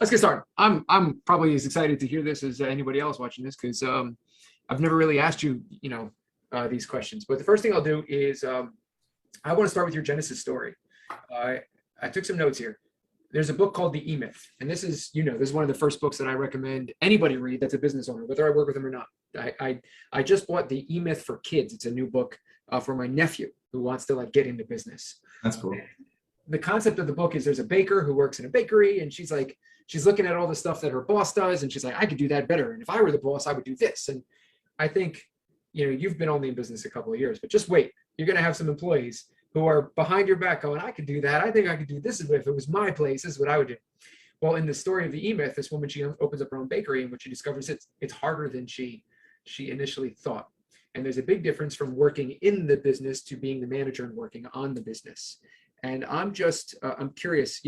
let's get started. I'm probably as excited to hear this as anybody else watching this because I've never really asked you, these questions. But the first thing I'll do is I want to start with your Genesis story. I took some notes here. There's a book called The E-Myth, and this is one of the first books that I recommend anybody read that's a business owner, whether I work with them or not. I just bought The E-Myth for Kids. It's a new book for my nephew who wants to get into business. That's cool. The concept of the book is there's a baker who works in a bakery, and she's looking at all the stuff that her boss does, and she's like, I could do that better. And if I were the boss, I would do this. And I think, you've been only in business a couple of years, but just wait. You're going to have some employees who are behind your back going, I could do that. I think I could do this. If it was my place, this is what I would do. Well, in the story of The E-Myth, this woman, she opens up her own bakery, and what she discovers it's harder than she initially thought. And there's a big difference from working in the business to being the manager and working on the business. And I'm curious,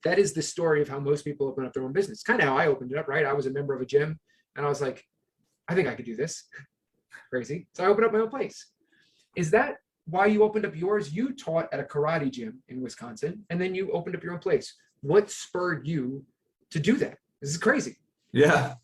that is the story of how most people open up their own business. Kind of how I opened it up, right? I was a member of a gym, and I was like, I think I could do this. Crazy. So I opened up my own place. Is that why you opened up yours? You taught at a karate gym in Wisconsin, and then you opened up your own place. What spurred you to do that? This is crazy. Yeah.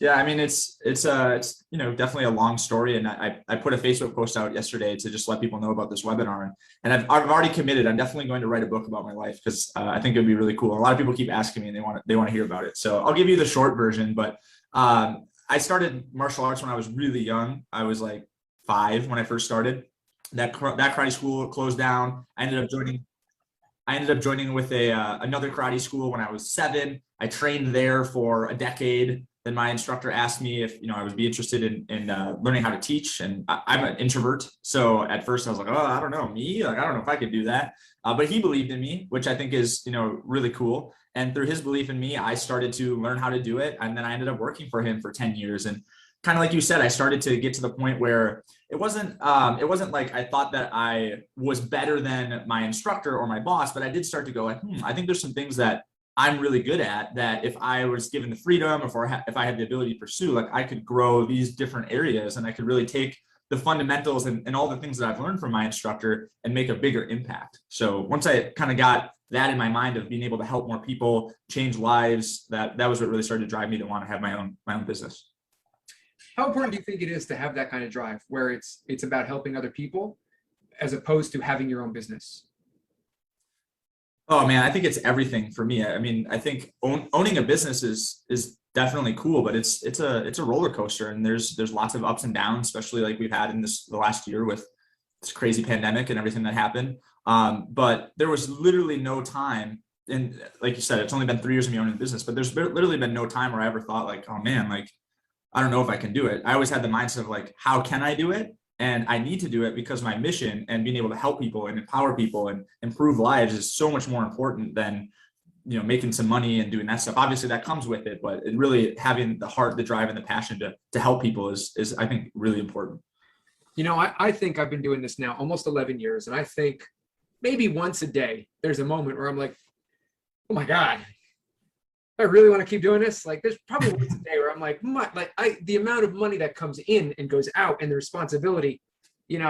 I mean, it's definitely a long story. And I put a Facebook post out yesterday to just let people know about this webinar. And I've already committed. I'm definitely going to write a book about my life because I think it would be really cool. A lot of people keep asking me and they want to hear about it. So I'll give you the short version, but I started martial arts when I was really young. I was like 5 when I first started. That karate school closed down. I ended up joining with another karate school when I was 7. I trained there for a decade. Then my instructor asked me if I would be interested in learning how to teach, and I'm an introvert. So at first I was like, oh, I don't know, me, I don't know if I could do that. But he believed in me, which I think is really cool. And through his belief in me, I started to learn how to do it, and then I ended up working for him for 10 years. And kind of like you said, I started to get to the point where it wasn't like I thought that I was better than my instructor or my boss, but I did start to go like, I think there's some things that I'm really good at that if I was given the freedom, if I had the ability to pursue, I could grow these different areas, and I could really take the fundamentals and all the things that I've learned from my instructor and make a bigger impact. So once I kind of got that in my mind of being able to help more people, change lives, that was what really started to drive me to want to have my own business. How important do you think it is to have that kind of drive where it's about helping other people as opposed to having your own business? Oh man, I think it's everything for me. I mean, I think owning a business is definitely cool, but it's a roller coaster, and there's lots of ups and downs, especially like we've had in the last year with this crazy pandemic and everything that happened. But there was literally no time, and like you said, it's only been 3 years of me owning the business, but there's literally been no time where I ever thought like, oh man, I don't know if I can do it. I always had the mindset of like, how can I do it? And I need to do it because my mission and being able to help people and empower people and improve lives is so much more important than, making some money and doing that stuff. Obviously that comes with it, but really having the heart, the drive, and the passion to help people is I think really important. I think I've been doing this now almost 11 years. And I think maybe once a day, there's a moment where I'm like, oh my God, I really want to keep doing this. There's probably once a day where I'm like, the amount of money that comes in and goes out and the responsibility, and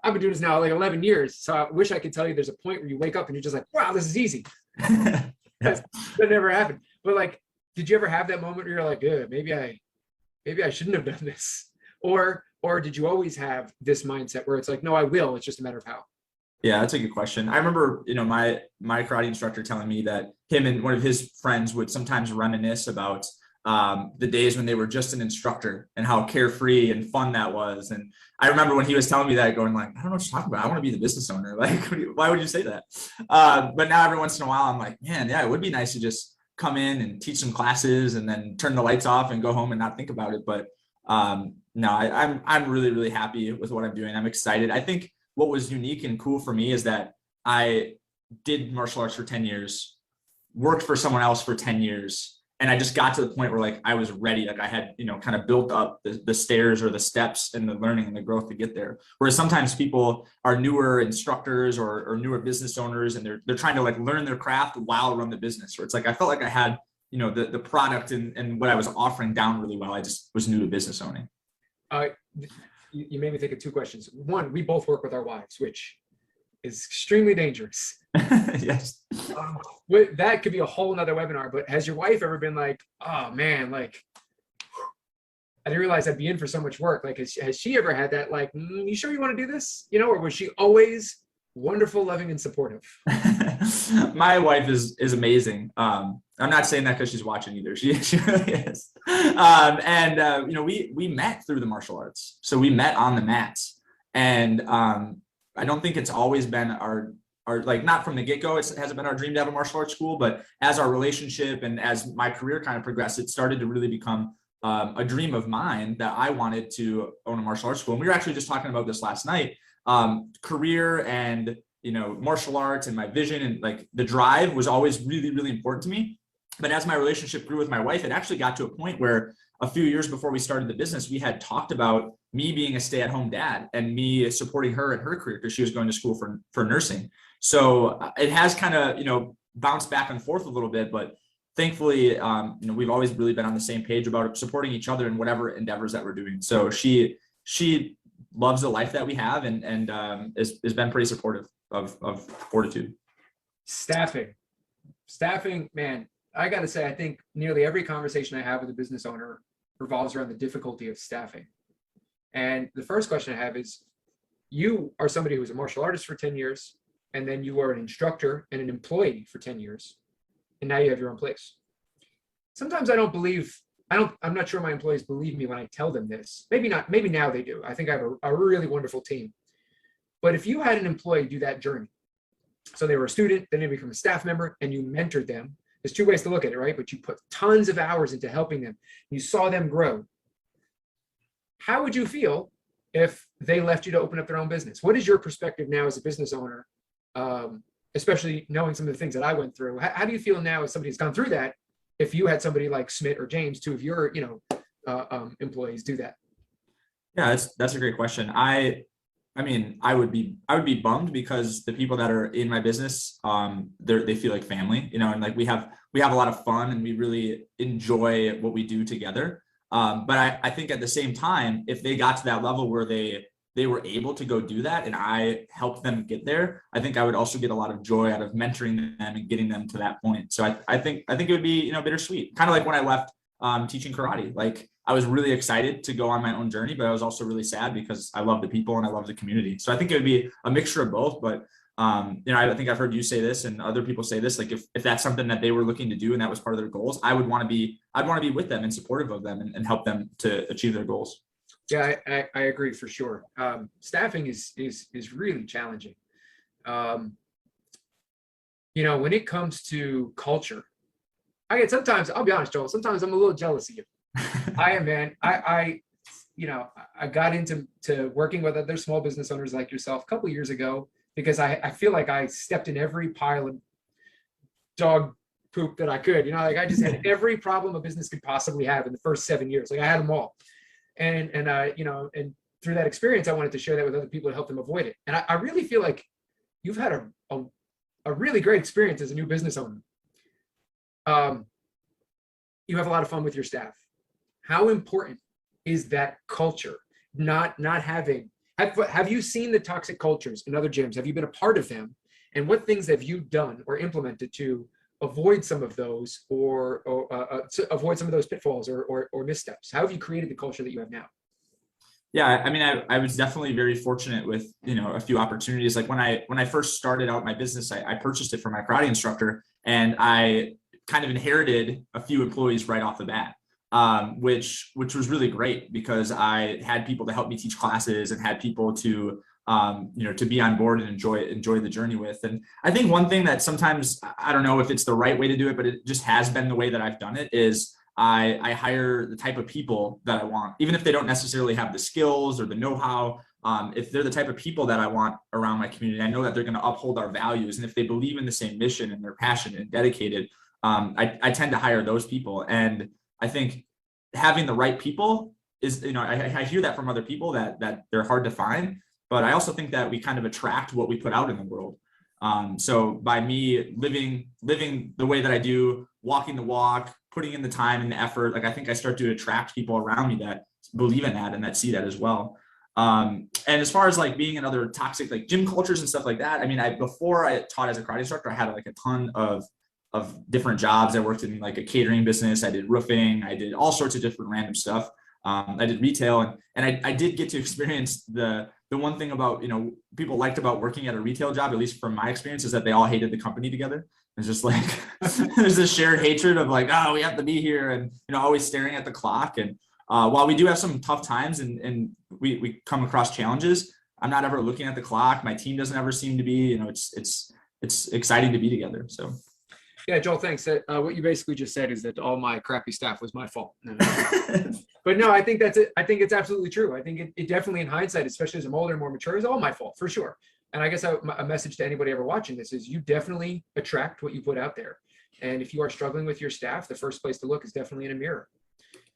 I've been doing this now 11 years. So I wish I could tell you there's a point where you wake up and you're just like, wow, this is easy. That never happened. But did you ever have that moment where you're like, maybe I shouldn't have done this? Or did you always have this mindset where it's like, no, I will. It's just a matter of how? Yeah, that's a good question. I remember, my karate instructor telling me that him and one of his friends would sometimes reminisce about the days when they were just an instructor and how carefree and fun that was. And I remember when he was telling me that, going like, I don't know what you're talking about. I want to be the business owner. Why would you say that? But now every once in a while, I'm like, man, yeah, it would be nice to just come in and teach some classes and then turn the lights off and go home and not think about it. But no, I'm really, really happy with what I'm doing. I'm excited. I think what was unique and cool for me is that I did martial arts for 10 years, worked for someone else for 10 years. And I just got to the point where I was ready. I had, kind of built up the stairs or the steps and the learning and the growth to get there. Whereas sometimes people are newer instructors or newer business owners, and they're trying to learn their craft while run the business. Or it's I felt like I had, the product and what I was offering down really well. I just was new to business owning. You made me think of 2 questions. One, we both work with our wives, which is extremely dangerous. Yes. That could be a whole nother webinar, but has your wife ever been like, oh man, like, I didn't realize I'd be in for so much work. Like, has she ever had that, like, you sure you want to do this? You know, or was she always wonderful, loving, and supportive? My wife is amazing. I'm not saying that because she's watching either. She really is. You know, we met through the martial arts. So we met on the mats. And I don't think it's always been our like, not from the get-go, it hasn't been our dream to have a martial arts school, but as our relationship and as my career kind of progressed, it started to really become a dream of mine that I wanted to own a martial arts school. And we were actually just talking about this last night. Career and, you know, martial arts and my vision and like the drive was always really, really important to me. But as my relationship grew with my wife, it actually got to a point where a few years before we started the business, we had talked about me being a stay-at-home dad and me supporting her in her career because she was going to school for nursing. So it has kind of, you know, bounced back and forth a little bit, but thankfully, you know, we've always really been on the same page about supporting each other in whatever endeavors that we're doing. So she loves the life that we have and has been pretty supportive of Fortitude. Staffing, man, I got to say, I think nearly every conversation I have with a business owner revolves around the difficulty of staffing. And the first question I have is, you are somebody who was a martial artist for 10 years, and then you are an instructor and an employee for 10 years, and now you have your own place. Sometimes I'm not sure my employees believe me when I tell them this. Maybe not, maybe now they do. I think I have a really wonderful team. But if you had an employee do that journey, so they were a student, then they become a staff member, and you mentored them. There's two ways to look at it, right? But you put tons of hours into helping them. You saw them grow. How would you feel if they left you to open up their own business? What is your perspective now as a business owner, especially knowing some of the things that I went through? How do you feel now as somebody who's gone through that, if you had somebody like Smith or James, two of your, you know, employees do that? Yeah, that's a great question. I mean, I would be bummed because the people that are in my business, they feel like family, you know, and like we have a lot of fun and we really enjoy what we do together. But I think at the same time, if they got to that level where they were able to go do that and I helped them get there, I think I would also get a lot of joy out of mentoring them and getting them to that point. So I think it would be, you know, bittersweet, kind of like when I left teaching karate. Like, I was really excited to go on my own journey, but I was also really sad because I love the people and I love the community. So I think it would be a mixture of both. But you know, I think I've heard you say this and other people say this, like if that's something that they were looking to do and that was part of their goals, I'd want to be with them and supportive of them and help them to achieve their goals. Yeah, I agree for sure. Staffing is really challenging. You know, when it comes to culture, sometimes, I'll be honest, Joel, sometimes I'm a little jealous of you. I am, man. You know, I got into working with other small business owners like yourself a couple of years ago because I feel like I stepped in every pile of dog poop that I could. You know, like I just had every problem a business could possibly have in the first 7 years. Like I had them all. And you know, and through that experience, I wanted to share that with other people to help them avoid it. And I really feel like you've had a really great experience as a new business owner. You have a lot of fun with your staff. How important is that culture? Not having, have you seen the toxic cultures in other gyms? Have you been a part of them? And what things have you done or implemented to avoid some of those or to avoid some of those pitfalls or missteps? How have you created the culture that you have now? Yeah, I mean, I was definitely very fortunate with, you know, a few opportunities. Like when I first started out my business, I purchased it from my karate instructor and I kind of inherited a few employees right off the bat. Which was really great because I had people to help me teach classes and had people to, you know, to be on board and enjoy the journey with. And I think one thing that sometimes, I don't know if it's the right way to do it, but it just has been the way that I've done it is I hire the type of people that I want, even if they don't necessarily have the skills or the know-how. If they're the type of people that I want around my community, I know that they're going to uphold our values. And if they believe in the same mission and they're passionate and dedicated, I tend to hire those people. And I think having the right people is, you know, I hear that from other people that they're hard to find, but I also think that we kind of attract what we put out in the world. So by me living the way that I do, walking the walk, putting in the time and the effort, like I think I start to attract people around me that believe in that and that see that as well. And as far as like being in other toxic like gym cultures and stuff like that, I mean, before I taught as a karate instructor, I had like a ton of different jobs. I worked in like a catering business. I did roofing. I did all sorts of different random stuff. I did retail, and I did get to experience the one thing about, people liked about working at a retail job, at least from my experience, is that they all hated the company together. It's just like there's this shared hatred of like, oh, we have to be here, and always staring at the clock. And while we do have some tough times and we come across challenges, I'm not ever looking at the clock. My team doesn't ever seem to be. It's exciting to be together. So. Yeah, Joel, thanks. What you basically just said is that all my crappy staff was my fault. But no, I think that's it. I think it's absolutely true. I think it definitely, in hindsight, especially as I'm older and more mature, is all my fault for sure. And I guess a message to anybody ever watching this is you definitely attract what you put out there. And if you are struggling with your staff, the first place to look is definitely in a mirror.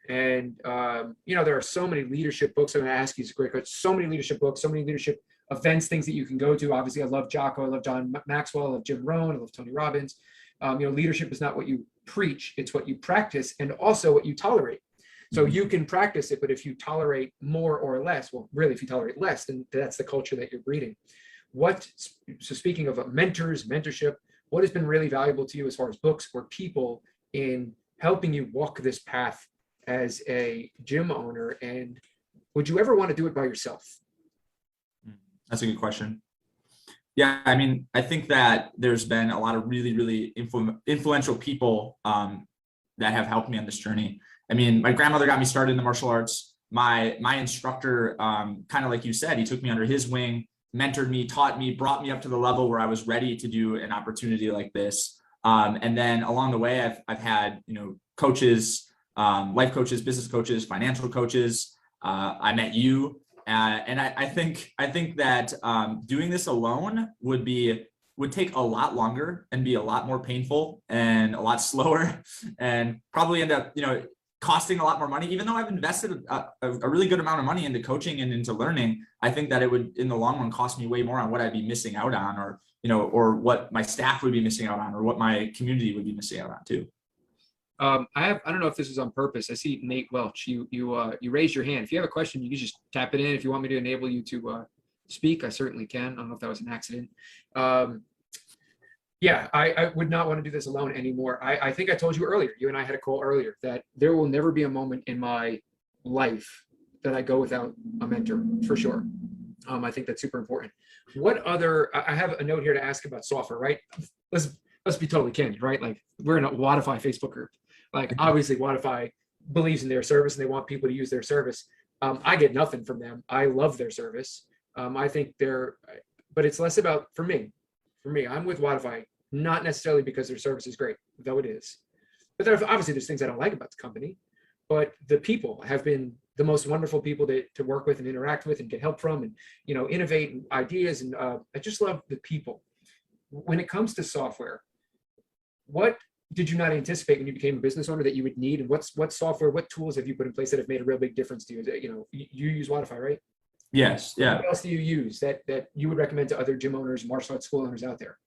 And, there are so many leadership books. I'm going to ask you, it's a great question. So many leadership books, so many leadership events, things that you can go to. Obviously, I love Jocko. I love John Maxwell. I love Jim Rohn. I love Tony Robbins. Leadership is not what you preach, it's what you practice and also what you tolerate. So you can practice it, but if you tolerate more or less, well, really, if you tolerate less, then that's the culture that you're breeding. So speaking of mentors, mentorship, what has been really valuable to you as far as books or people in helping you walk this path as a gym owner? And would you ever want to do it by yourself? That's a good question. Yeah, I mean, I think that there's been a lot of really, really influential people that have helped me on this journey. I mean, my grandmother got me started in the martial arts. My instructor, kind of like you said, he took me under his wing, mentored me, taught me, brought me up to the level where I was ready to do an opportunity like this. And then along the way, I've had, coaches, life coaches, business coaches, financial coaches. I met you. And I think that doing this alone would take a lot longer and be a lot more painful and a lot slower and probably end up, costing a lot more money. Even though I've invested a really good amount of money into coaching and into learning, I think that it would, in the long run, cost me way more on what I'd be missing out on, or what my staff would be missing out on, or what my community would be missing out on too. I don't know if this is on purpose. I see Nate Welch. You raised your hand. If you have a question, you can just tap it in. If you want me to enable you to speak, I certainly can. I don't know if that was an accident. Yeah, I would not want to do this alone anymore. I think I told you earlier, you and I had a call earlier, that there will never be a moment in my life that I go without a mentor, for sure. I think that's super important. I have a note here to ask about software, right? Let's be totally candid, right? Like, we're in a Wodify Facebook group. Like, obviously Wodify believes in their service and they want people to use their service. I get nothing from them. I love their service. I think but it's less about, for me, I'm with Wodify, not necessarily because their service is great, though it is. But there's things I don't like about the company, but the people have been the most wonderful people to work with and interact with and get help from, and, innovate ideas. And I just love the people. When it comes to software, what did you not anticipate when you became a business owner that you would need? And what software, what tools have you put in place that have made a real big difference to you? You use Wodify, right? Yes. Yeah. What else do you use that you would recommend to other gym owners, martial arts school owners out there?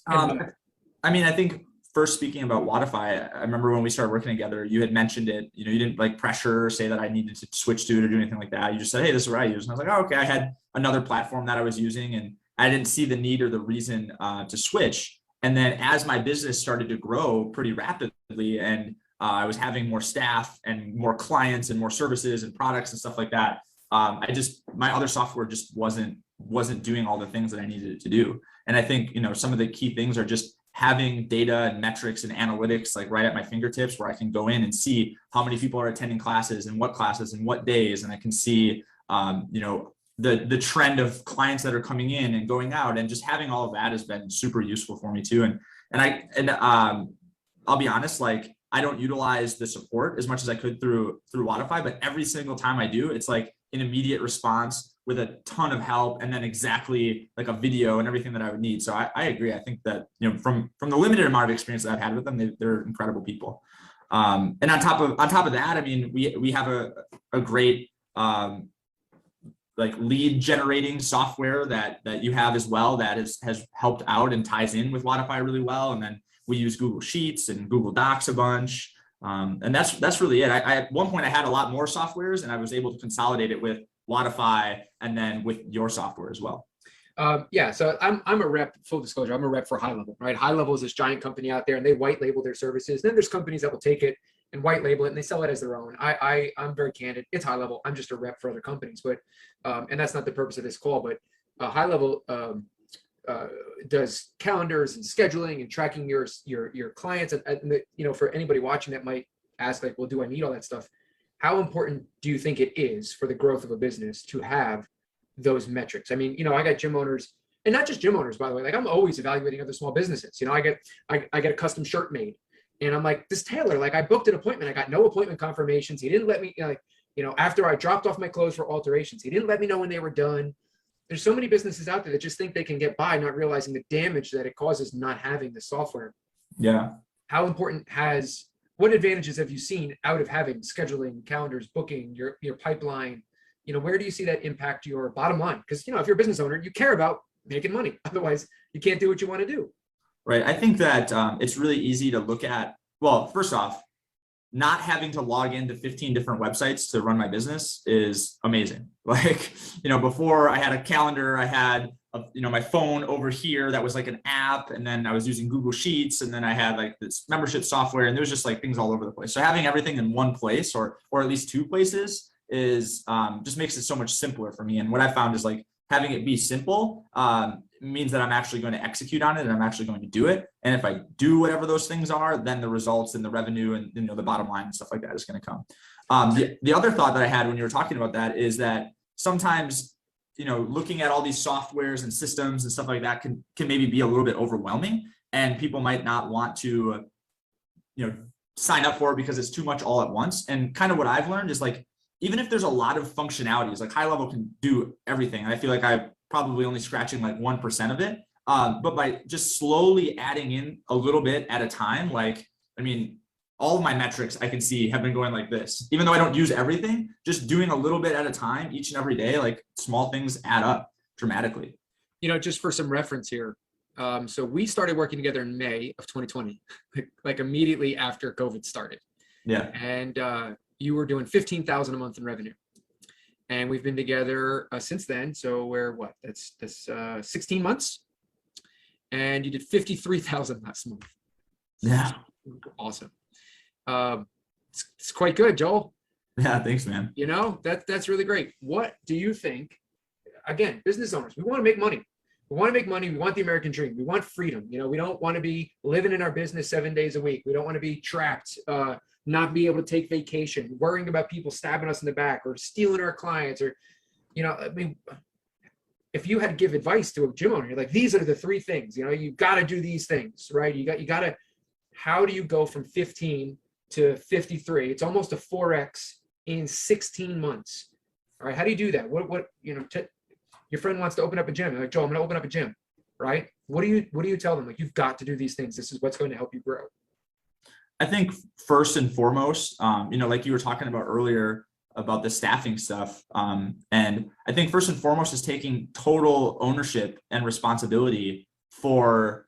I mean, I think first, speaking about Wodify, I remember when we started working together, you had mentioned it. You didn't like pressure or say that I needed to switch to it or do anything like that. You just said, hey, this is what I use. And I was like, oh, okay. I had another platform that I was using, and I didn't see the need or the reason to switch. And then as my business started to grow pretty rapidly, and I was having more staff and more clients and more services and products and stuff like that, my other software just wasn't doing all the things that I needed it to do. And I think, some of the key things are just having data and metrics and analytics like right at my fingertips, where I can go in and see how many people are attending classes and what days. And I can see, the trend of clients that are coming in and going out, and just having all of that has been super useful for me too. And I'll be honest, like, I don't utilize the support as much as I could through Wodify, but every single time I do, it's like an immediate response with a ton of help, and then exactly like a video and everything that I would need. So I agree. I think that, from the limited amount of experience that I've had with them, they're incredible people. And on top of that, I mean, we have a great, like, lead generating software that you have as well, that has helped out and ties in with Wodify really well. And then we use Google Sheets and Google Docs a bunch. And that's really it. At one point I had a lot more softwares, and I was able to consolidate it with Wodify, and then with your software as well? Yeah, so I'm a rep, full disclosure, I'm a rep for High Level, right? High Level is this giant company out there and they white label their services. Then there's companies that will take it and white label it and they sell it as their own. I'm very candid. It's High Level. I'm just a rep for other companies, but and that's not the purpose of this call, but High Level does calendars and scheduling and tracking your clients. And for anybody watching that might ask like, well, do I need all that stuff? How important do you think it is for the growth of a business to have those metrics? I mean, I got gym owners, and not just gym owners, by the way. Like I'm always evaluating other small businesses. I get a custom shirt made, and I'm like, this tailor, like I booked an appointment, I got no appointment confirmations. He didn't let me, after I dropped off my clothes for alterations, he didn't let me know when they were done. There's so many businesses out there that just think they can get by, not realizing the damage that it causes not having the software. Yeah. How important what advantages have you seen out of having scheduling, calendars, booking, your pipeline? Where do you see that impact your bottom line? Because, if you're a business owner, you care about making money. Otherwise, you can't do what you want to do. Right. I think that it's really easy to look at, well, first off, not having to log into 15 different websites to run my business is amazing. Like, before I had a calendar, I had, my phone over here that was like an app, and then I was using Google Sheets, and then I had like this membership software, and there was just like things all over the place. So having everything in one place or at least two places is just makes it so much simpler for me. And what I found is like having it be simple means that I'm actually going to execute on it and I'm actually going to do it. And if I do whatever those things are, then the results and the revenue and the bottom line and stuff like that is going to come. The other thought that I had when you were talking about that is that sometimes, looking at all these softwares and systems and stuff like that can maybe be a little bit overwhelming, and people might not want to, sign up for it because it's too much all at once. And kind of what I've learned is like, even if there's a lot of functionalities, like High Level can do everything. And I feel like I'm probably only scratching like 1% of it. But by just slowly adding in a little bit at a time, all of my metrics I can see have been going like this. Even though I don't use everything, just doing a little bit at a time each and every day, like small things add up dramatically. Just for some reference here. So we started working together in May of 2020, like immediately after COVID started. Yeah. And you were doing 15,000 a month in revenue. And we've been together since then. So that's 16 months. And you did 53,000 last month. Yeah. Awesome. It's quite good, Joel. Yeah, thanks, man. That's really great. What do you think? Again, business owners, we want to make money. We want to make money. We want the American dream. We want freedom. We don't want to be living in our business 7 days a week. We don't want to be trapped, not be able to take vacation, worrying about people stabbing us in the back or stealing our clients, or, if you had to give advice to a gym owner, you're like, these are the three things, you got to do these things, right? You got to, how do you go from 15 to 53? It's almost a 4X in 16 months. All right. How do you do that? Your friend wants to open up a gym. You're like, Joe, I'm going to open up a gym, right? What do you tell them? Like, you've got to do these things. This is what's going to help you grow. I think first and foremost, like you were talking about earlier about the staffing stuff. And I think first and foremost is taking total ownership and responsibility for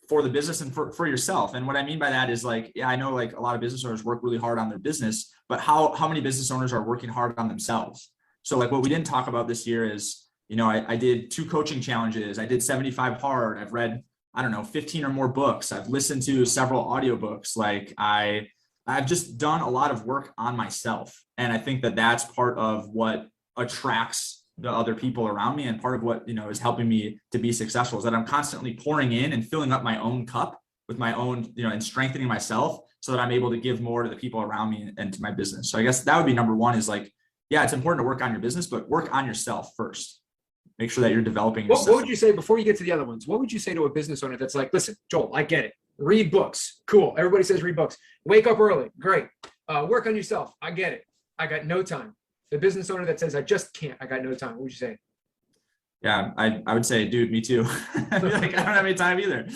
the business and for yourself. And what I mean by that is like, yeah, I know like a lot of business owners work really hard on their business, but how many business owners are working hard on themselves? So like what we didn't talk about this year is, I did 2 coaching challenges. I did 75 hard. I've read, 15 or more books. I've listened to several audiobooks. Like I've just done a lot of work on myself. And I think that that's part of what attracts the other people around me. And part of what, is helping me to be successful is that I'm constantly pouring in and filling up my own cup with my own, and strengthening myself so that I'm able to give more to the people around me and to my business. So I guess that would be number one is like, yeah, it's important to work on your business, but work on yourself first. Make sure that you're developing yourself. What would you say before you get to the other ones? What would you say to a business owner that's like, listen, Joel, I get it. Read books. Cool. Everybody says read books. Wake up early. Great. Work on yourself. I get it. I got no time. The business owner that says, I just can't. I got no time. What would you say? Yeah, I would say, dude, me too. I don't have any time either.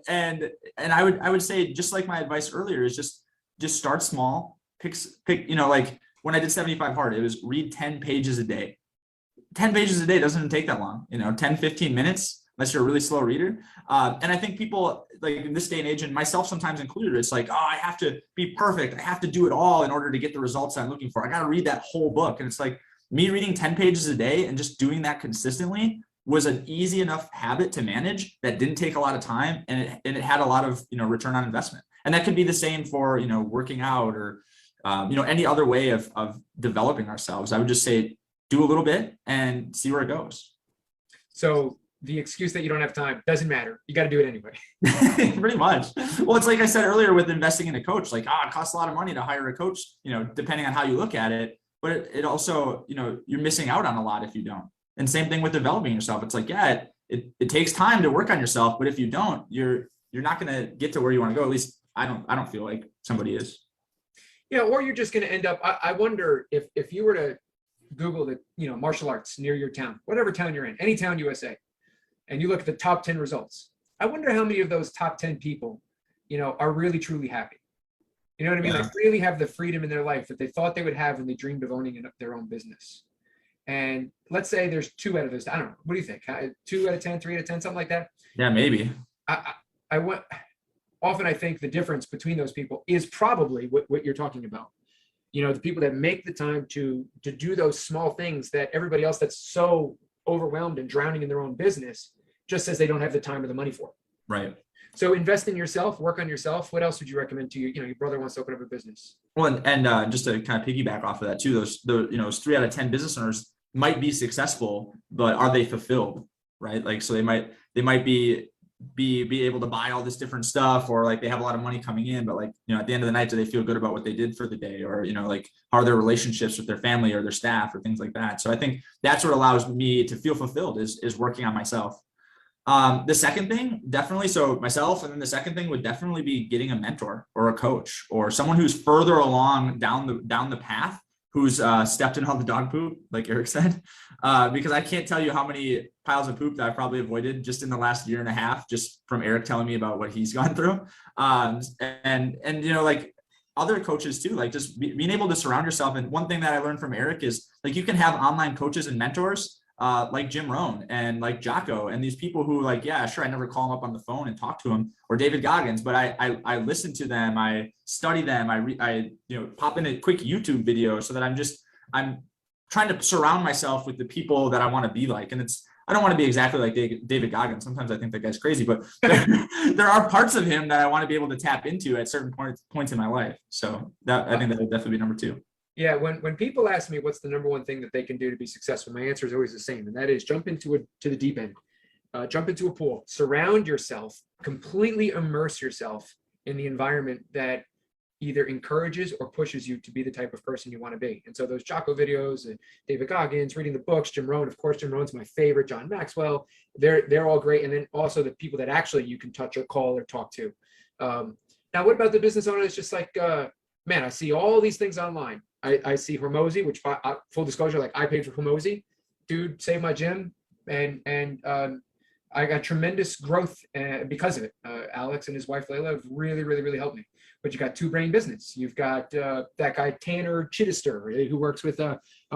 And I would say, just like my advice earlier, is just start small. Pick, like when I did 75 hard, it was read 10 pages a day. 10 pages a day doesn't even take that long, 10, 15 minutes, unless you're a really slow reader. And I think people like in this day and age, and myself sometimes included, it's like, oh, I have to be perfect. I have to do it all in order to get the results I'm looking for. I got to read that whole book. And it's like, me reading 10 pages a day and just doing that consistently was an easy enough habit to manage that didn't take a lot of time, and it had a lot of, return on investment. And that could be the same for, working out or, any other way of developing ourselves. I would just say, do a little bit and see where it goes. So the excuse that you don't have time doesn't matter. You got to do it anyway. Pretty much. Well, it's like I said earlier with investing in a coach, like, it costs a lot of money to hire a coach, depending on how you look at it. But it also, you're missing out on a lot if you don't. And same thing with developing yourself. It's like, yeah, it takes time to work on yourself, but if you don't, you're not going to get to where you want to go. At least I don't feel like somebody is. Yeah, or you're just going to end up. I wonder if you were to Google the martial arts near your town, whatever town you're in, any town USA, and you look at the top 10 results. I wonder how many of those top 10 people, are really truly happy. You know what I mean? Yeah. They really have the freedom in their life that they thought they would have when they dreamed of owning their own business. And let's say there's 2 out of those. I don't know. What do you think? 2 out of 10, 3 out of 10, something like that? Yeah, maybe. Often I think the difference between those people is probably what you're talking about. The people that make the time to do those small things that everybody else that's so overwhelmed and drowning in their own business just says they don't have the time or the money for it. Right. So invest in yourself, work on yourself. What else would you recommend to your brother wants to open up a business? Well, and just to kind of piggyback off of that too, those 3 out of 10 business owners might be successful, but are they fulfilled? Right. Like, so they might be able to buy all this different stuff, or like they have a lot of money coming in, but like, at the end of the night, do they feel good about what they did for the day? Or, like, how are their relationships with their family or their staff or things like that? So I think that's what allows me to feel fulfilled is working on myself. The second thing, definitely, so myself, and then the second thing would definitely be getting a mentor or a coach or someone who's further along down the path, who's stepped in all the dog poop, like Eric said, because I can't tell you how many piles of poop that I've probably avoided just in the last year and a half, just from Eric telling me about what he's gone through. And like other coaches too, like just being able to surround yourself. And one thing that I learned from Eric is like, you can have online coaches and mentors like Jim Rohn and like Jocko and these people who like, yeah, sure, I never call them up on the phone and talk to them, or David Goggins, but I listen to them, I study them, I pop in a quick YouTube video so that I'm trying to surround myself with the people that I want to be like. And I don't want to be exactly like David Goggins. Sometimes I think that guy's crazy, but there are parts of him that I want to be able to tap into at certain points in my life. So I think that would definitely be number 2. Yeah, when people ask me what's the number one thing that they can do to be successful, my answer is always the same, and that is jump into the deep end, jump into a pool, surround yourself, completely immerse yourself in the environment that either encourages or pushes you to be the type of person you want to be. And so those Jocko videos, and David Goggins, reading the books, Jim Rohn, of course, Jim Rohn's my favorite, John Maxwell, they're all great. And then also the people that actually you can touch or call or talk to. Now, what about the business owner that's just like, man, I see all these things online. I see Hormozy, which full disclosure, like I paid for Hormozy, dude, saved my gym. And I got tremendous growth because of it. Alex and his wife, Layla, have really, really, really helped me. But you got Two Brain Business. You've got that guy, Tanner Chittister, who works with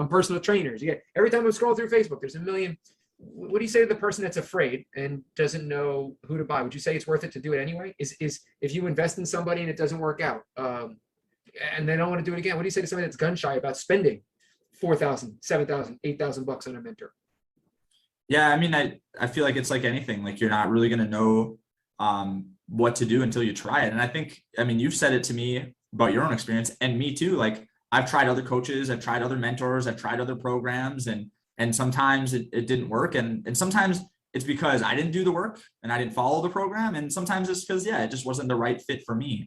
personal trainers. Every time I'm scrolling through Facebook, there's a million. What do you say to the person that's afraid and doesn't know who to buy? Would you say it's worth it to do it anyway? Is if you invest in somebody and it doesn't work out, and they don't want to do it again, what do you say to somebody that's gun shy about spending $4,000, $7,000, $8,000 on a mentor? Yeah, I mean, I feel like it's like anything. Like you're not really going to know what to do until you try it. And I think, I mean, you've said it to me about your own experience, and me too. Like I've tried other coaches, I've tried other mentors, I've tried other programs, and sometimes it didn't work. And sometimes it's because I didn't do the work and I didn't follow the program. And sometimes it's because, yeah, it just wasn't the right fit for me.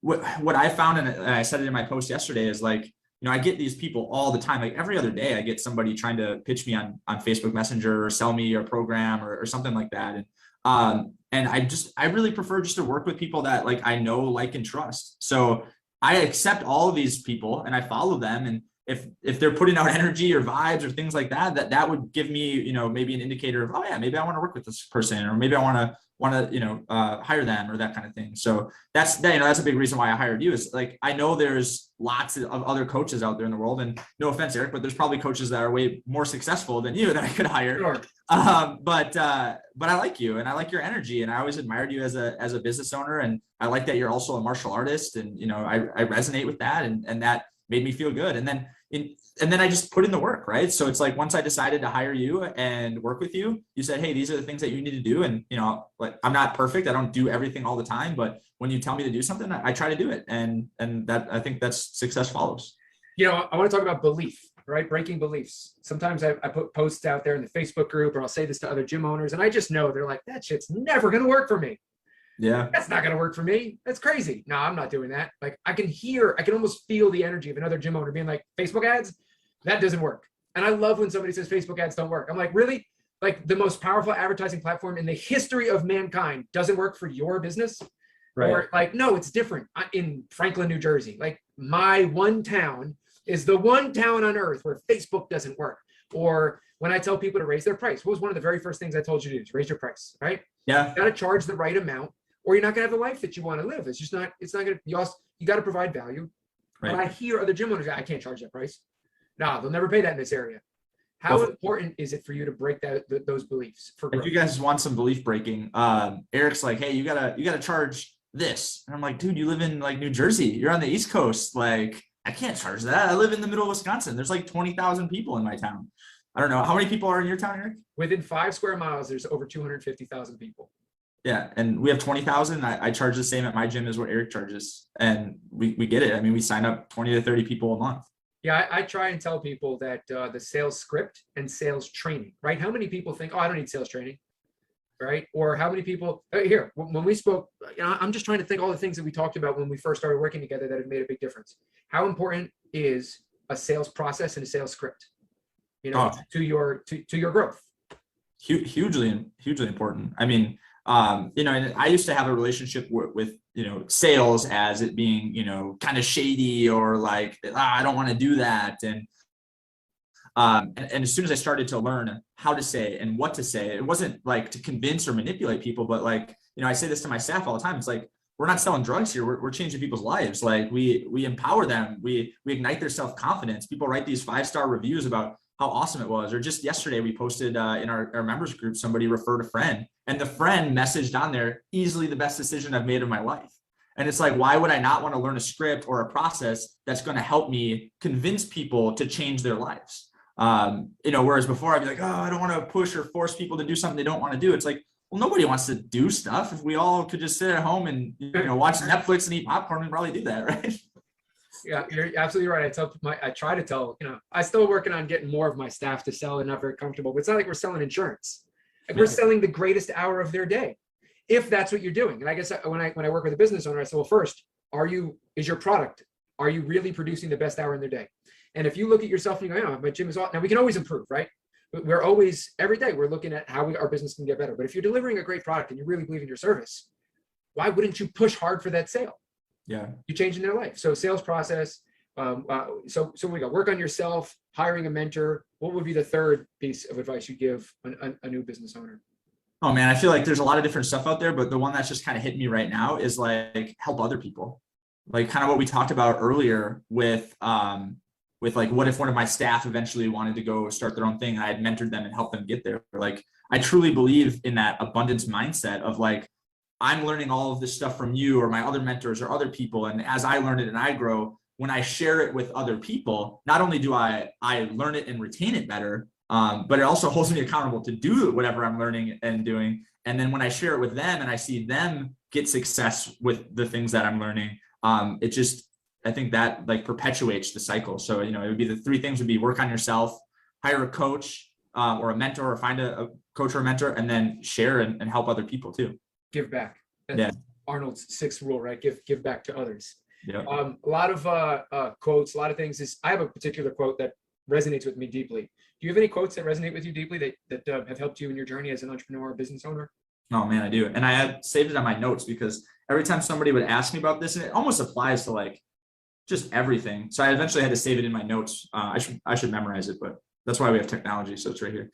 What I found, and I said it in my post yesterday, is like, I get these people all the time. Like every other day I get somebody trying to pitch me on Facebook Messenger or sell me a program or something like that. And I really prefer just to work with people that like I know, like, and trust. So I accept all of these people and I follow them. And if they're putting out energy or vibes or things like that, that would give me, maybe an indicator of, oh yeah, maybe I want to work with this person, or maybe I want to hire them, or that kind of thing. So that's a big reason why I hired you, is like, I know there's lots of other coaches out there in the world, and no offense, Eric, but there's probably coaches that are way more successful than you that I could hire. Sure. But I like you, and I like your energy, and I always admired you as a business owner. And I like that you're also a martial artist, and, I resonate with that, and that made me feel good. And then and then I just put in the work, right? So it's like, once I decided to hire you and work with you, you said, hey, these are the things that you need to do. And, like, I'm not perfect. I don't do everything all the time, but when you tell me to do something, I try to do it. And that, I think that's success follows. I want to talk about belief, right? Breaking beliefs. Sometimes I put posts out there in the Facebook group, or I'll say this to other gym owners, and I just know they're like, that shit's never going to work for me. Yeah. That's not going to work for me. That's crazy. No, I'm not doing that. Like, I can almost feel the energy of another gym owner being like, Facebook ads, that doesn't work. And I love when somebody says Facebook ads don't work. I'm like, really? Like, the most powerful advertising platform in the history of mankind doesn't work for your business? Right. Or like, no, it's different. In Franklin, New Jersey, like, my one town is the one town on earth where Facebook doesn't work. Or when I tell people to raise their price, what was one of the very first things I told you to do? Raise your price, right? Yeah. You got to charge the right amount, or you're not going to have the life that you want to live. It's just not, it's not going to, you got to provide value. Right. But I hear other gym owners, I can't charge that price. No, they'll never pay that in this area. How important is it for you to break those beliefs for growth? If you guys want some belief breaking, Eric's like, hey, you gotta charge this. And I'm like, dude, you live in like New Jersey. You're on the East Coast. Like, I can't charge that. I live in the middle of Wisconsin. There's like 20,000 people in my town. I don't know. How many people are in your town, Eric? Within 5 square miles, there's over 250,000 people. Yeah. And we have 20,000. I charge the same at my gym as what Eric charges. And we get it. I mean, we sign up 20 to 30 people a month. Yeah, I try and tell people that the sales script and sales training, right? How many people think, oh, I don't need sales training, right? Or how many people, here, when we spoke, I'm just trying to think all the things that we talked about when we first started working together that have made a big difference. How important is a sales process and a sales script, to your growth? Hugely important. I mean, and I used to have a relationship with sales as it being, kind of shady, or like, I don't want to do that. And as soon as I started to learn how to say and what to say, it wasn't like to convince or manipulate people, but like, I say this to my staff all the time. It's like, we're not selling drugs here. We're changing people's lives. Like, we empower them. We ignite their self-confidence. People write these 5-star reviews about how awesome it was. Or just yesterday, we posted in our members group, somebody referred a friend, and the friend messaged on there, easily the best decision I've made in my life. And it's like, why would I not want to learn a script or a process that's going to help me convince people to change their lives? Whereas before I'd be like, oh, I don't want to push or force people to do something they don't want to do. It's like, well, nobody wants to do stuff. If we all could just sit at home and, watch Netflix and eat popcorn, we'd probably do that, right? Yeah, you're absolutely right. I try to tell, I still working on getting more of my staff to sell. They're not very comfortable, but it's not like we're selling insurance. Like, we're selling the greatest hour of their day, if that's what you're doing. And I guess when I work with a business owner, I say, well, first, is your product, are you really producing the best hour in their day? And if you look at yourself and you go, my gym is all, now we can always improve, right? But we're always, every day, we're looking at how our business can get better. But if you're delivering a great product and you really believe in your service, why wouldn't you push hard for that sale? Yeah. You're changing their life. So sales process. So we got work on yourself, hiring a mentor. What would be the third piece of advice you give a new business owner? Oh man, I feel like there's a lot of different stuff out there, but the one that's just kind of hitting me right now is like, help other people. Like, kind of what we talked about earlier with like, what if one of my staff eventually wanted to go start their own thing, and I had mentored them and helped them get there? Like, I truly believe in that abundance mindset of like, I'm learning all of this stuff from you or my other mentors or other people. And as I learn it and I grow, when I share it with other people, not only do I learn it and retain it better, but it also holds me accountable to do whatever I'm learning and doing. And then when I share it with them and I see them get success with the things that I'm learning, I think that like perpetuates the cycle. So, it would be the 3 things would be: work on yourself, hire a coach or a mentor, or find a coach or a mentor, and then share and help other people too. Give back. That's Arnold's 6th rule, right? Give back to others. Yeah. A lot of quotes, a lot of things. I have a particular quote that resonates with me deeply. Do you have any quotes that resonate with you deeply that have helped you in your journey as an entrepreneur or business owner? Oh man, I do. And I have saved it on my notes, because every time somebody would ask me about this, and it almost applies to like just everything. So I eventually had to save it in my notes. I should memorize it, but that's why we have technology. So it's right here.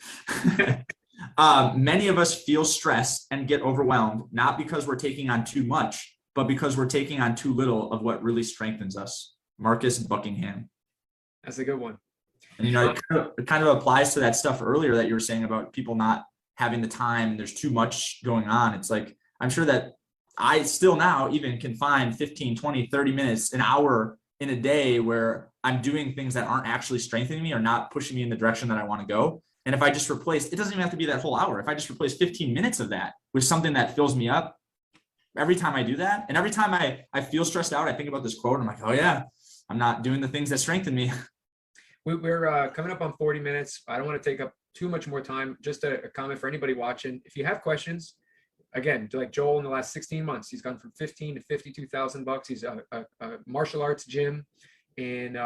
Many of us feel stressed and get overwhelmed, not because we're taking on too much, but because we're taking on too little of what really strengthens us. Marcus Buckingham. That's a good one. And, it kind of applies to that stuff earlier that you were saying about people not having the time. There's too much going on. It's like, I'm sure that I still now even can find 15, 20, 30 minutes, an hour in a day where I'm doing things that aren't actually strengthening me or not pushing me in the direction that I want to go. And if I just replace, it doesn't even have to be that whole hour. If I just replace 15 minutes of that with something that fills me up, every time I do that, and every time I feel stressed out, I think about this quote. I'm like, oh yeah, I'm not doing the things that strengthen me. We're coming up on 40 minutes. I don't want to take up too much more time. Just a comment for anybody watching. If you have questions, again, like Joel in the last 16 months, he's gone from 15 to 52,000 bucks. He's a martial arts gym in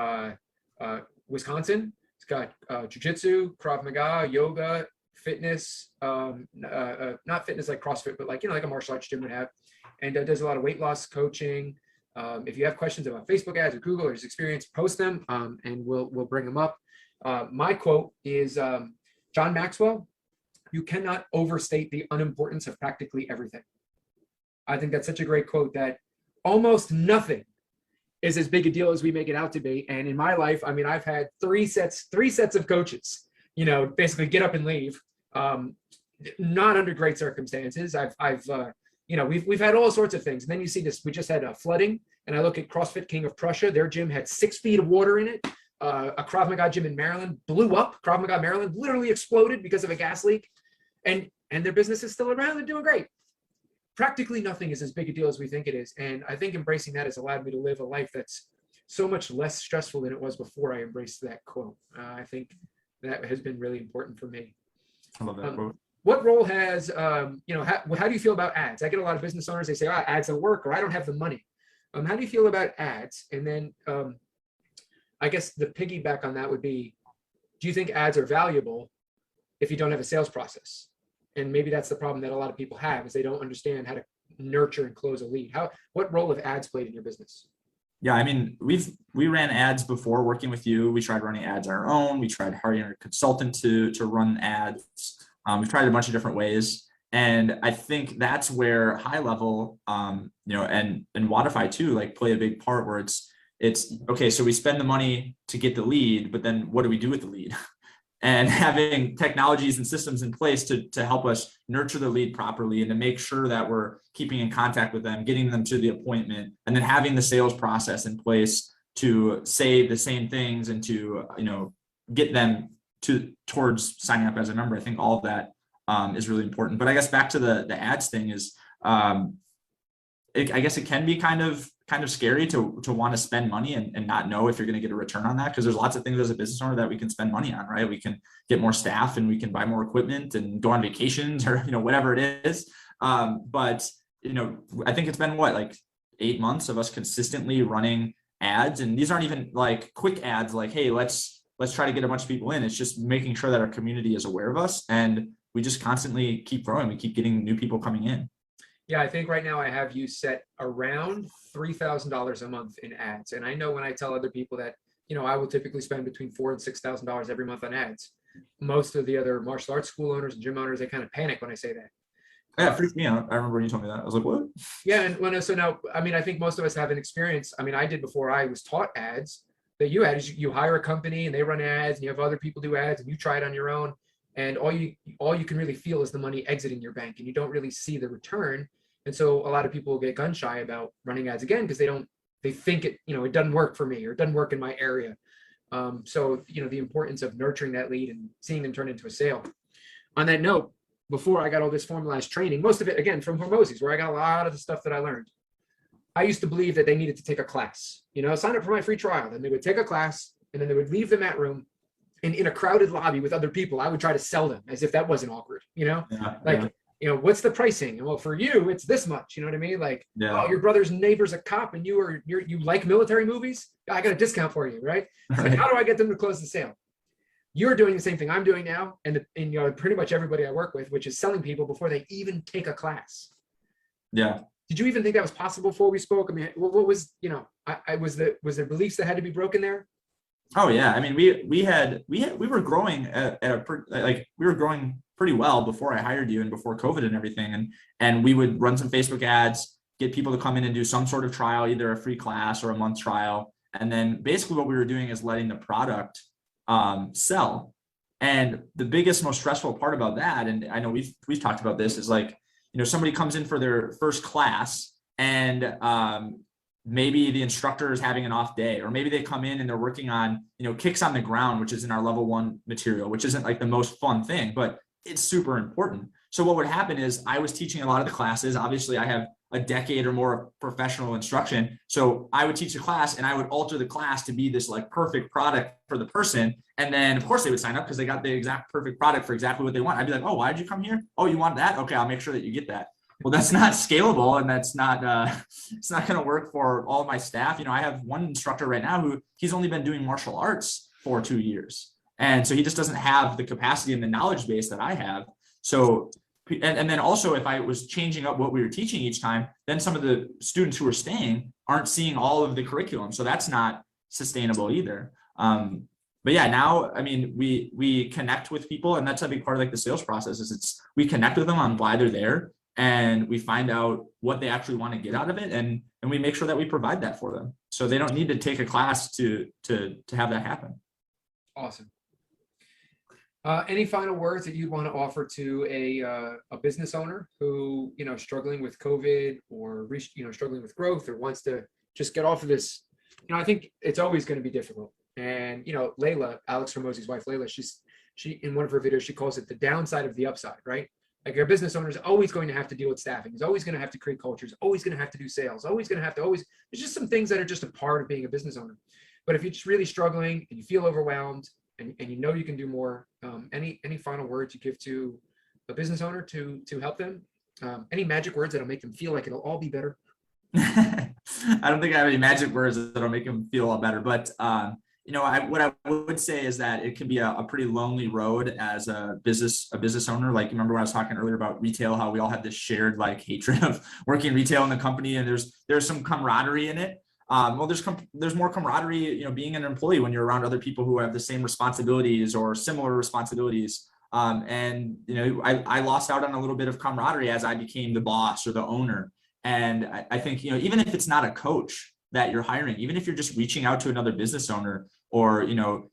Wisconsin. He's got jujitsu, Krav Maga, yoga, fitness, not fitness like CrossFit, but like, like a martial arts gym would have, and does a lot of weight loss coaching. If you have questions about Facebook ads or Google or his experience, post them, and we'll bring them up. My quote is John Maxwell: "You cannot overstate the unimportance of practically everything." I think that's such a great quote, that almost nothing is as big a deal as we make it out to be. And in my life, I mean, I've had three sets of coaches, basically get up and leave, not under great circumstances. We've had all sorts of things. And then you see this, we just had flooding, and I look at CrossFit King of Prussia, their gym had 6 feet of water in it. A Krav Maga gym in Maryland blew up. Krav Maga Maryland literally exploded because of a gas leak, and their business is still around. They're doing great. Practically nothing is as big a deal as we think it is. And I think embracing that has allowed me to live a life that's so much less stressful than it was before I embraced that quote. I think that has been really important for me. I love that quote. What role has, how do you feel about ads? I get a lot of business owners, they say, ads don't work, or I don't have the money. How do you feel about ads? And then I guess the piggyback on that would be, do you think ads are valuable if you don't have a sales process? And maybe that's the problem that a lot of people have, is they don't understand how to nurture and close a lead. What role have ads played in your business? Yeah, I mean, we ran ads before working with you. We tried running ads on our own. We tried hiring a consultant to run ads. We've tried a bunch of different ways. And I think that's where high level, and Wodify too, like play a big part, where it's okay, so we spend the money to get the lead, but then what do we do with the lead? And having technologies and systems in place to help us nurture the lead properly, and to make sure that we're keeping in contact with them, getting them to the appointment, and then having the sales process in place to say the same things and to, get them towards signing up as a member. I think all of that is really important. But I guess back to the ads thing is, I guess it can be kind of scary to want to spend money and not know if you're going to get a return on that, because there's lots of things as a business owner that we can spend money on, right? We can get more staff, and we can buy more equipment and go on vacations, or whatever it is. But I think it's been like 8 months of us consistently running ads, and these aren't even like quick ads like, hey, let's try to get a bunch of people in. It's just making sure that our community is aware of us, and we just constantly keep growing. We keep getting new people coming in. Yeah, I think right now I have you set around $3,000 a month in ads. And I know when I tell other people that, I will typically spend between $4,000 and $6,000 every month on ads. Most of the other martial arts school owners and gym owners, they kind of panic when I say that. Yeah, it freaked me out. I remember when you told me that. I was like, what? Yeah, and so now, I mean, I think most of us have an experience. I mean, I did before I was taught ads, that you had is you hire a company and they run ads, and you have other people do ads, and you try it on your own. And all you can really feel is the money exiting your bank, and you don't really see the return. And so a lot of people get gun shy about running ads again, because they think it doesn't work for me, or it doesn't work in my area. So the importance of nurturing that lead and seeing them turn into a sale. On that note, before I got all this formalized training, most of it again from Hormozis, where I got a lot of the stuff that I learned. I used to believe that they needed to take a class, sign up for my free trial. Then they would take a class, and then they would leave the mat room. And in a crowded lobby with other people, I would try to sell them as if that wasn't awkward, what's the pricing? Well, for you, it's this much, you know what I mean? Like, oh, your brother's neighbor's a cop and you like military movies? I got a discount for you, right? It's like, how do I get them to close the sale? You're doing the same thing I'm doing now. And pretty much everybody I work with, which is selling people before they even take a class. Yeah. Did you even think that was possible before we spoke? I mean, what was, was there beliefs that had to be broken there? Oh yeah, I mean, we were growing we were growing pretty well before I hired you and before COVID and everything, and we would run some Facebook ads, get people to come in and do some sort of trial, either a free class or a month trial, and then basically what we were doing is letting the product sell. And the biggest, most stressful part about that, and I know we've talked about this, is like somebody comes in for their first class, and maybe the instructor is having an off day, or maybe they come in and they're working on, kicks on the ground, which is in our level 1 material, which isn't like the most fun thing, but it's super important. So what would happen is I was teaching a lot of the classes. Obviously I have a decade or more of professional instruction. So I would teach a class and I would alter the class to be this like perfect product for the person. And then of course they would sign up because they got the exact perfect product for exactly what they want. I'd be like, oh, why did you come here? Oh, you want that? Okay, I'll make sure that you get that. Well, that's not scalable, and that's not it's not going to work for all of my staff. I have one instructor right now who he's only been doing martial arts for 2 years, and so he just doesn't have the capacity and the knowledge base that I have. So and then also if I was changing up what we were teaching each time, then some of the students who are staying aren't seeing all of the curriculum, so that's not sustainable either. But yeah, now, I mean, we connect with people, and that's a big part of like the sales process is we connect with them on why they're there, and we find out what they actually want to get out of it, and we make sure that we provide that for them. So they don't need to take a class to have that happen. Awesome. Any final words that you'd want to offer to a business owner who, struggling with COVID or, struggling with growth or wants to just get off of this? I think it's always going to be difficult. And, Layla, Alex Hormozi's wife, Layla, she in one of her videos, she calls it the downside of the upside, right? Like a business owner is always going to have to deal with staffing. He's always going to have to create cultures, always going to have to do sales, always going to have to there's just some things that are just a part of being a business owner. But if you're just really struggling and you feel overwhelmed and you can do more, any final words you give to a business owner to help them? Any magic words that'll make them feel like it'll all be better? I don't think I have any magic words that'll make them feel all better, but what I would say is that it can be a pretty lonely road as a business owner. Like, remember when I was talking earlier about retail, how we all have this shared like hatred of working retail in the company, and there's some camaraderie in it. Well, there's more camaraderie, being an employee when you're around other people who have the same responsibilities or similar responsibilities. And I lost out on a little bit of camaraderie as I became the boss or the owner. And I think, even if it's not a coach that you're hiring, even if you're just reaching out to another business owner, or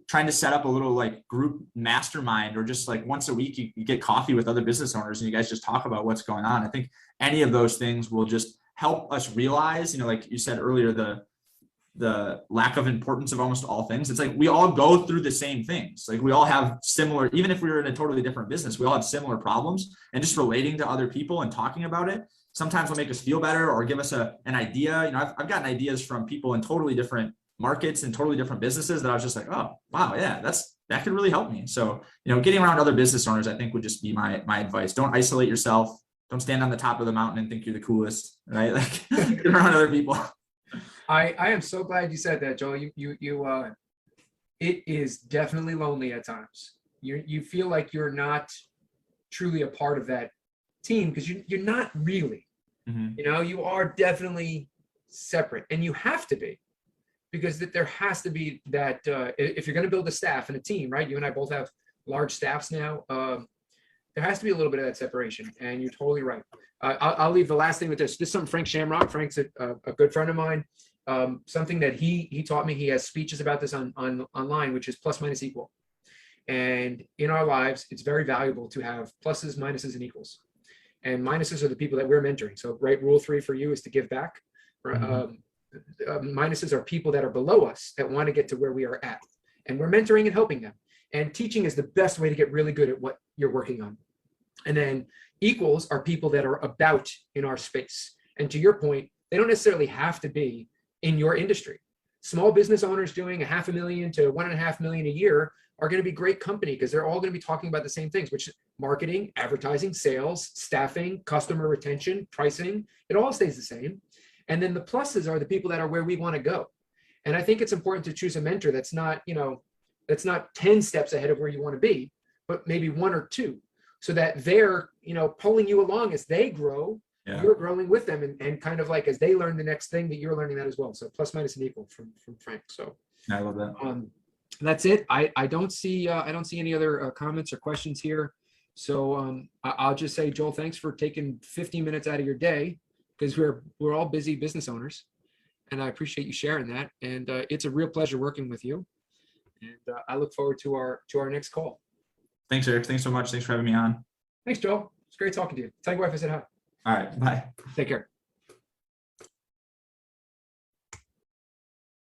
trying to set up a little like group mastermind, or just like once a week you get coffee with other business owners and you guys just talk about what's going on. I think any of those things will just help us realize, like you said earlier, the lack of importance of almost all things. It's like we all go through the same things. Like we all have similar, even if we were in a totally different business, we all have similar problems, and just relating to other people and talking about it sometimes will make us feel better or give us an idea. I've gotten ideas from people in totally different markets and totally different businesses that I was just like, oh, wow, yeah, that could really help me. So, getting around other business owners, I think would just be my advice. Don't isolate yourself. Don't stand on the top of the mountain and think you're the coolest, right? Like get around other people. I am so glad you said that, Joel. It is definitely lonely at times. You feel like you're not truly a part of that team because you're not really. Mm-hmm. You are definitely separate, and you have to be, because there has to be that if you're going to build a staff and a team, right? You and I both have large staffs now. There has to be a little bit of that separation, and you're totally right. I'll leave the last thing with this. This is something Frank Shamrock. Frank's a good friend of mine. Something that he taught me. He has speeches about this online, which is plus minus equal. And in our lives, it's very valuable to have pluses, minuses, and equals. And minuses are the people that we're mentoring. So, right, rule 3 for you is to give back. Mm-hmm. Minuses are people that are below us that want to get to where we are at, and we're mentoring and helping them. And teaching is the best way to get really good at what you're working on. And then equals are people that are about in our space. And to your point, they don't necessarily have to be in your industry. Small business owners doing $500,000 to $1.5 million a year are going to be great company because they're all going to be talking about the same things, which is marketing, advertising, sales, staffing, customer retention, pricing. It all stays the same. And then the pluses are the people that are where we want to go. And I think it's important to choose a mentor that's not, that's not 10 steps ahead of where you want to be, but maybe 1 or 2, so that they're, pulling you along as they grow. Yeah. You're growing with them, and kind of like as they learn the next thing that you're learning that as well. So plus, minus, and equal from Frank. So I love that. That's it. I don't see any other comments or questions here. So I'll just say, Joel, thanks for taking 15 minutes out of your day, because we're all busy business owners, and I appreciate you sharing that. And it's a real pleasure working with you. And I look forward to our next call. Thanks, Eric. Thanks so much. Thanks for having me on. Thanks, Joel. It's great talking to you. Tell your wife I said hi. All right. Bye. Take care.